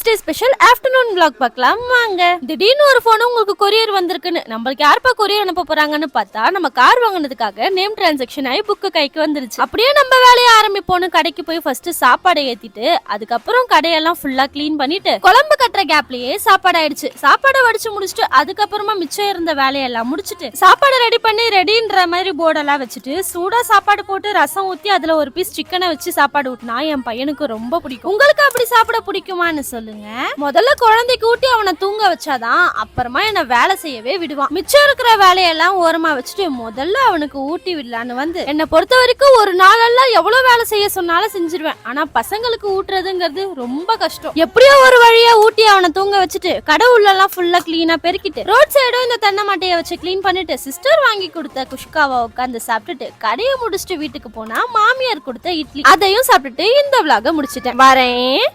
Wednesday special afternoon vlog பார்க்கலாம் வாங்க. திடீர்னு ஒரு போன் உங்களுக்கு கொரியர் வந்திருக்குன்னு நம்மளுக்கு யாருப்பா கொரியர் அனுப்ப போறாங்கன்னு பார்த்தா நம்ம கார் வாங்கினதுக்காக நேம் டிரான்சாக்ஷன் ஆகி புக்கு கைக்கு வந்துருச்சு. அப்படியே நம்ம வேலையை ஆரம்பிப்போன்னு கடைக்கு போய் ஃபர்ஸ்ட் சாப்பாடை ஏத்திட்டு அதுக்கப்புறம் கடையெல்லாம் ஃபுல்லா கிளீன் பண்ணிட்டு குழம்பு கட்டுற கேப்லயே சாப்பாடு ஆயிடுச்சு. சாப்பாடை வடிச்சு முடிச்சுட்டு அதுக்கப்புறமா மிச்சம் இருந்த வேலையெல்லாம் முடிச்சுட்டு சாப்பாடு ரெடி பண்ணி ரெடின்ற மாதிரி போர்டெல்லாம் வச்சுட்டு சூடா சாப்பாடு போட்டு ரசம் ஊத்தி அதுல ஒரு பீஸ் சிக்கனை வச்சு சாப்பாடு ஊட்டினா என் பையனுக்கு ரொம்ப பிடிக்கும். உங்களுக்கு அப்படி சாப்பிட பிடிக்குமான்னு சொல்லுங்க. முதல்ல குழந்தைக்கு ஊட்டி அவனை தூங்க வச்சாதான் அப்புறமா என்ன வேலை செய்யவே விடுவான். மிச்சம் இருக்கிற வேலையெல்லாம் ஓரமா வச்சுட்டு முதல்ல அவனுக்கு ஊட்டி விடலான்னு வந்து என்னை பொறுத்த வரைக்கும் ஒரு நாளெல்லாம் எவ்வளவு வேலை செய்ய சொன்னாலும் செஞ்சிருவேன். ஆனா பசங்களுக்கு ஊட்டுறதுங்கிறது ரொம்ப கஷ்டம். எப்படியோ ஒரு வழியா ஊட்டி அவனை தூங்க வச்சுட்டு கடை உள்ளெல்லாம் ஃபுல்லா கிளீனா பெருக்கிட்டு ரோட் சைடும் இந்த தென்னை மாட்டையை வச்சு கிளீன் பண்ணிட்டு சிஸ்டர் வாங்கி கொடுத்த குஷ்காவை உட்காந்து சாப்பிட்டுட்டு கடையை முடிச்சுட்டு வீட்டுக்கு போனா மாமியார் கொடுத்த இட்லி அதையும் சாப்பிட்டுட்டு இந்த vlog முடிச்சிட்டேன். வரேன்.